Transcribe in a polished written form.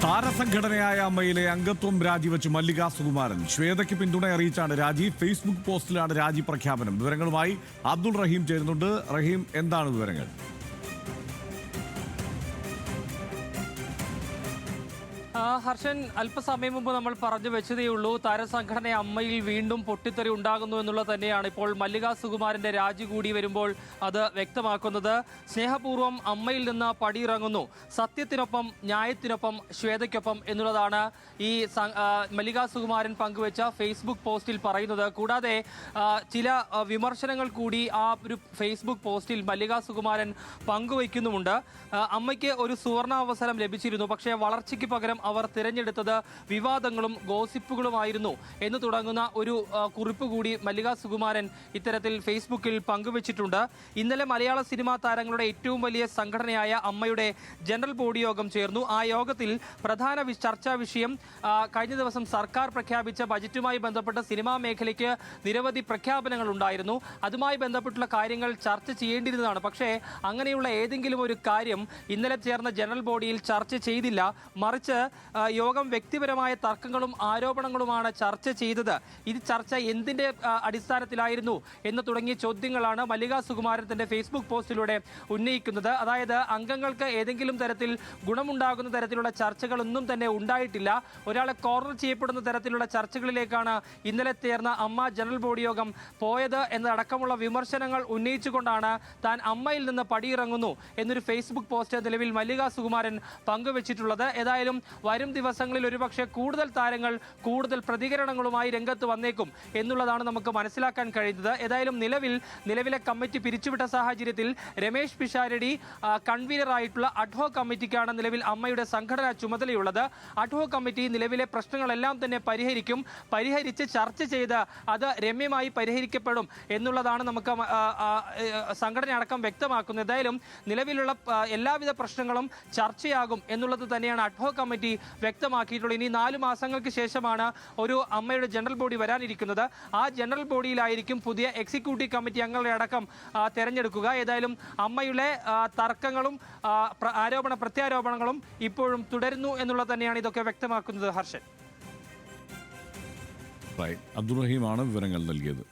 താരസംഘടനയായ അമ്മയിലെ അംഗത്വം രാജിവെച്ച് മല്ലിക സുകുമാരൻ. ശ്വേതയ്ക്ക് പിന്തുണ അറിയിച്ചാണ് രാജി. ഫേസ്ബുക്ക് പോസ്റ്റിലാണ് രാജി പ്രഖ്യാപനം. വിവരങ്ങളുമായി അബ്ദുൾ റഹീം ചേരുന്നുണ്ട്. റഹീം, എന്താണ് വിവരങ്ങൾ? ഹർഷൻ, അല്പസമയം മുമ്പ് നമ്മൾ പറഞ്ഞു വെച്ചതേയുള്ളൂ, താരസംഘടന അമ്മയിൽ വീണ്ടും പൊട്ടിത്തെറി ഉണ്ടാകുന്നു എന്നുള്ളത് തന്നെയാണ് ഇപ്പോൾ മല്ലിക സുകുമാരന്റെ രാജി കൂടി വരുമ്പോൾ അത് വ്യക്തമാക്കുന്നത്. സ്നേഹപൂർവ്വം അമ്മയിൽ നിന്ന് പടിയിറങ്ങുന്നു, സത്യത്തിനൊപ്പം ന്യായത്തിനൊപ്പം ശ്വേതയ്ക്കൊപ്പം എന്നുള്ളതാണ് ഈ മല്ലിക സുകുമാരൻ പങ്കുവെച്ച ഫേസ്ബുക്ക് പോസ്റ്റിൽ പറയുന്നത്. കൂടാതെ ചില വിമർശനങ്ങൾ കൂടി ആ ഒരു ഫേസ്ബുക്ക് പോസ്റ്റിൽ മല്ലിക സുകുമാരൻ പങ്കുവയ്ക്കുന്നുമുണ്ട്. അമ്മയ്ക്ക് ഒരു സുവർണാവസരം ലഭിച്ചിരുന്നു, പക്ഷേ വളർച്ചയ്ക്ക് പകരം അവർ തിരഞ്ഞെടുത്തത് വിവാദങ്ങളും ഗോസിപ്പുകളുമായിരുന്നു എന്ന് തുടങ്ങുന്ന ഒരു കുറിപ്പ് കൂടി മല്ലിക സുകുമാരൻ ഇത്തരത്തിൽ ഫേസ്ബുക്കിൽ പങ്കുവച്ചിട്ടുണ്ട്. ഇന്നലെ മലയാള സിനിമാ താരങ്ങളുടെ ഏറ്റവും വലിയ സംഘടനയായ അമ്മയുടെ ജനറൽ ബോഡി യോഗം ചേർന്നു. ആ യോഗത്തിൽ പ്രധാന ചർച്ചാ വിഷയം കഴിഞ്ഞ ദിവസം സർക്കാർ പ്രഖ്യാപിച്ച ബജറ്റുമായി ബന്ധപ്പെട്ട സിനിമാ മേഖലയ്ക്ക് നിരവധി പ്രഖ്യാപനങ്ങൾ ഉണ്ടായിരുന്നു. അതുമായി ബന്ധപ്പെട്ടുള്ള കാര്യങ്ങൾ ചർച്ച ചെയ്യേണ്ടിയിരുന്നതാണ്. പക്ഷേ അങ്ങനെയുള്ള ഏതെങ്കിലും ഒരു കാര്യം ഇന്നലെ ചേർന്ന ജനറൽ ബോഡിയിൽ ചർച്ച ചെയ്തില്ല. മറിച്ച് യോഗം വ്യക്തിപരമായ തർക്കങ്ങളും ആരോപണങ്ങളുമാണ് ചർച്ച ചെയ്തത്. ഇത് ചർച്ച എന്തിന്റെ അടിസ്ഥാനത്തിലായിരുന്നു എന്ന് തുടങ്ങിയ ചോദ്യങ്ങളാണ് മല്ലിക സുകുമാരൻ തന്റെ ഫേസ്ബുക്ക് പോസ്റ്റിലൂടെ ഉന്നയിക്കുന്നത്. അതായത് അംഗങ്ങൾക്ക് ഏതെങ്കിലും തരത്തിൽ ഗുണമുണ്ടാകുന്ന തരത്തിലുള്ള ചർച്ചകളൊന്നും തന്നെ ഉണ്ടായിട്ടില്ല. ഒരാളെ കോർണർ ചെയ്യപ്പെടുന്ന തരത്തിലുള്ള ചർച്ചകളിലേക്കാണ് ഇന്നലെ ചേർന്ന അമ്മ ജനറൽ ബോഡി യോഗം പോയത് എന്നതടക്കമുള്ള വിമർശനങ്ങൾ ഉന്നയിച്ചുകൊണ്ടാണ് താൻ അമ്മയിൽ നിന്ന് പടിയിറങ്ങുന്നു എന്നൊരു ഫേസ്ബുക്ക് പോസ്റ്റ് നിലവിൽ മല്ലിക സുകുമാരൻ പങ്കുവച്ചിട്ടുള്ളത്. ഏതായാലും വരും ദിവസങ്ങളിൽ ഒരുപക്ഷെ കൂടുതൽ താരങ്ങൾ കൂടുതൽ പ്രതികരണങ്ങളുമായി രംഗത്ത് വന്നേക്കും എന്നുള്ളതാണ് നമുക്ക് മനസ്സിലാക്കാൻ കഴിയുന്നത്. ഏതായാലും നിലവിലെ കമ്മിറ്റി പിരിച്ചുവിട്ട സാഹചര്യത്തിൽ രമേശ് പിഷാരടി കൺവീനറായിട്ടുള്ള അഡ്ഹോ കമ്മിറ്റിക്കാണ് നിലവിൽ അമ്മയുടെ സംഘടനാ ചുമതലയുള്ളത്. അഡ്ഹോ കമ്മിറ്റി നിലവിലെ പ്രശ്നങ്ങളെല്ലാം തന്നെ പരിഹരിച്ച് ചർച്ച ചെയ്ത് അത് രമ്യമായി പരിഹരിക്കപ്പെടും എന്നുള്ളതാണ് നമുക്ക് സംഘടന അടക്കം വ്യക്തമാക്കുന്നത്. ഏതായാലും നിലവിലുള്ള എല്ലാവിധ പ്രശ്നങ്ങളും ചർച്ചയാകും എന്നുള്ളത് തന്നെയാണ് അഡ്ഹോ കമ്മിറ്റി വ്യക്തമാക്കിയിട്ടുള്ളത്. ഇനി 4 മാസങ്ങൾക്ക് ശേഷമാണ് ഒരു അമ്മയുടെ ജനറൽ ബോഡി വരാനിരിക്കുന്നത്. ആ ജനറൽ ബോഡിയിലായിരിക്കും പുതിയ എക്സിക്യൂട്ടീവ് കമ്മിറ്റി അംഗങ്ങളെ അടക്കം തെരഞ്ഞെടുക്കുക. ഏതായാലും അമ്മയുടെ തർക്കങ്ങളും ആരോപണ പ്രത്യാരോപണങ്ങളും ഇപ്പോഴും തുടരുന്നു എന്നുള്ളത് തന്നെയാണ് ഇതൊക്കെ വ്യക്തമാക്കുന്നത്. ഹർഷൻ, അബ്ദുൾ റഹീമാണ് വിവരങ്ങൾ നൽകിയത്.